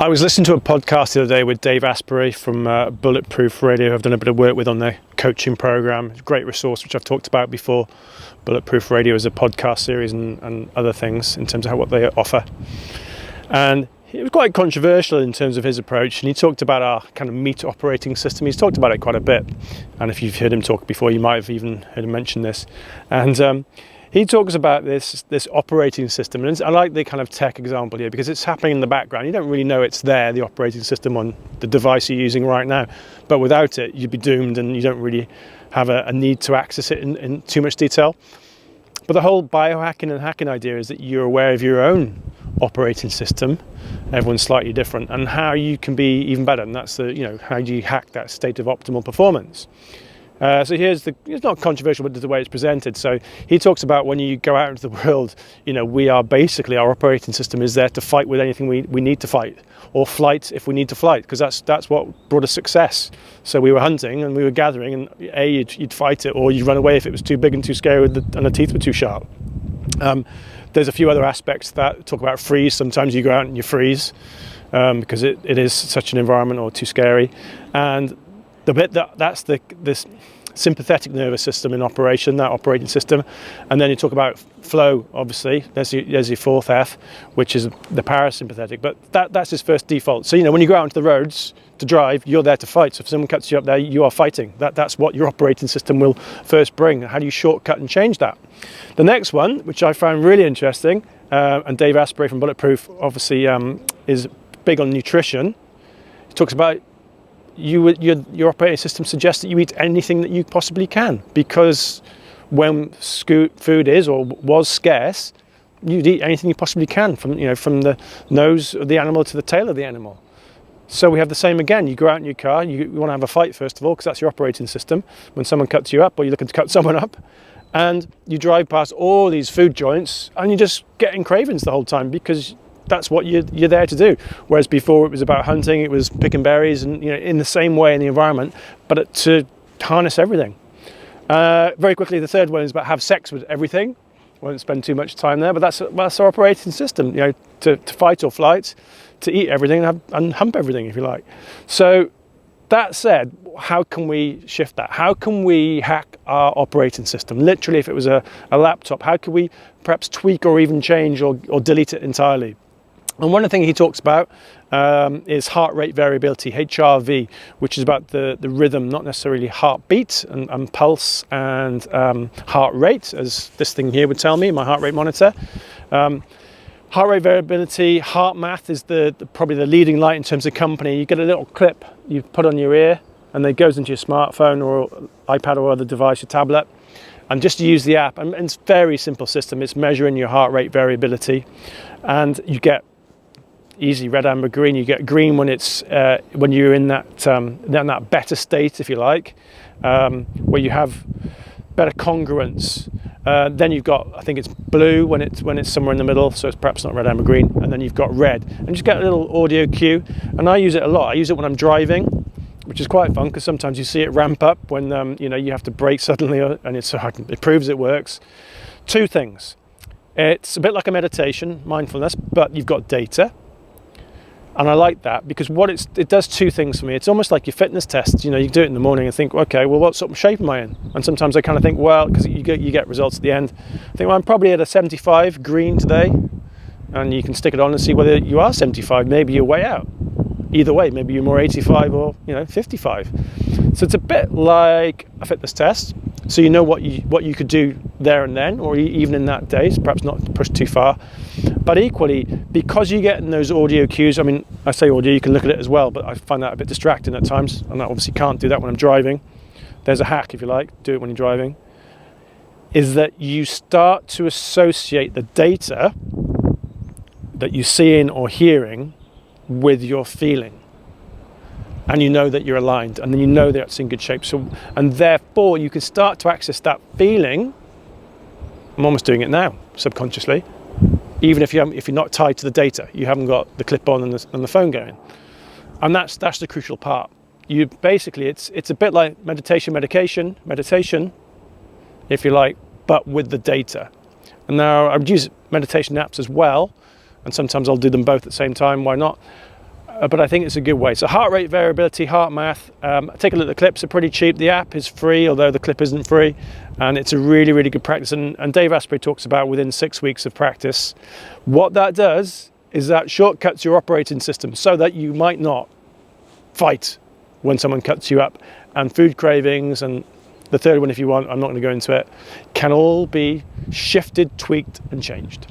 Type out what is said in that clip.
I was listening to a podcast the other day with Dave Asprey from Bulletproof Radio. I've done a bit of work with on their coaching program. It's a great resource, which I've talked about before. Bulletproof Radio is a podcast series and other things in terms of what they offer. And it was quite controversial in terms of his approach. And he talked about our kind of meat operating system. He's talked about it quite a bit. And if you've heard him talk before, you might have even heard him mention this. And he talks about this operating system, and I like the kind of tech example here because it's happening in the background. You don't really know it's there, the operating system on the device you're using right now. But without it, you'd be doomed, and you don't really have a need to access it in too much detail. But the whole biohacking and hacking idea is that you're aware of your own operating system. Everyone's slightly different, and how you can be even better. And that's how do you hack that state of optimal performance? So it's not controversial, but the way it's presented. So he talks about when you go out into the world, we are basically, our operating system is there to fight with anything we need to fight, or flight if we need to flight, because that's what brought us success. So we were hunting and we were gathering, and you'd fight it, or you'd run away if it was too big and too scary and the teeth were too sharp. There's a few other aspects that talk about freeze. Sometimes you go out and you freeze because it is such an environment or too scary. And the bit that's this sympathetic nervous system in operation, that operating system. And then you talk about flow, obviously. There's your fourth F, which is the parasympathetic. But that's his first default. So, when you go out onto the roads to drive, you're there to fight. So if someone cuts you up there, you are fighting. That's what your operating system will first bring. How do you shortcut and change that? The next one, which I found really interesting, and Dave Asprey from Bulletproof obviously is big on nutrition. He talks about your operating system suggests that you eat anything that you possibly can, because when food is or was scarce, you'd eat anything you possibly can, from the nose of the animal to the tail of the animal. So we have the same again. You go out in your car, you want to have a fight first of all, because that's your operating system. When someone cuts you up, or you're looking to cut someone up, and you drive past all these food joints, and you're just getting cravings the whole time, because that's what you're there to do. Whereas before it was about hunting, it was picking berries, and in the same way in the environment, but to harness everything. Very quickly, the third one is about have sex with everything. Won't spend too much time there, but that's our operating system. To fight or flight, to eat everything and hump everything, if you like. So that said, how can we shift that? How can we hack our operating system? Literally, if it was a laptop, how could we perhaps tweak or even change or delete it entirely? And one of the things he talks about is heart rate variability, HRV, which is about the rhythm, not necessarily heartbeat and pulse and heart rate, as this thing here would tell me, my heart rate monitor. Heart rate variability, heart math is probably the leading light in terms of company. You get a little clip you put on your ear, and it goes into your smartphone or iPad or other device, your tablet. And just to use the app, and it's a very simple system. It's measuring your heart rate variability, and you get easy red, amber, green. You get green when it's when you're in that better state, if you like, where you have better congruence. Then you've got, I think it's blue when it's somewhere in the middle, so it's perhaps not red, amber, green. And then you've got red, and you just get a little audio cue. And I use it a lot. I use it when I'm driving, which is quite fun, because sometimes you see it ramp up when you have to brake suddenly, and it proves it works. Two things. It's a bit like a meditation, mindfulness, but you've got data. And I like that, because it does two things for me. It's almost like your fitness tests. You do it in the morning and think, okay, well, what sort of shape am I in? And sometimes I kind of think, well, because you get results at the end. I think, well, I'm probably at a 75 green today, and you can stick it on and see whether you are 75. Maybe you're way out. Either way, maybe you're more 85 or 55. So it's a bit like a fitness test. So you know what you could do there and then, or even in that day, perhaps not push too far. But equally, because you get in those audio cues, I mean, I say audio, you can look at it as well, but I find that a bit distracting at times, and I obviously can't do that when I'm driving. There's a hack, if you like, do it when you're driving, is that you start to associate the data that you're seeing or hearing with your feeling. And you know that you're aligned, and then you know that it's in good shape. So, and therefore, you can start to access that feeling. I'm almost doing it now, subconsciously. Even if you're not tied to the data, you haven't got the clip on and the phone going, and that's the crucial part. You basically, it's a bit like meditation, if you like, but with the data. And now I would use meditation apps as well, and sometimes I'll do them both at the same time. Why not? but I think it's a good way. So heart rate variability, heart math, take a look at the clips. They're pretty cheap. The app is free, although the clip isn't free, and it's a really, really good practice. And Dave Asprey talks about within 6 weeks of practice, what that does is that shortcuts your operating system so that you might not fight when someone cuts you up. And food cravings, and the third one if you want, I'm not going to go into it, can all be shifted, tweaked and changed.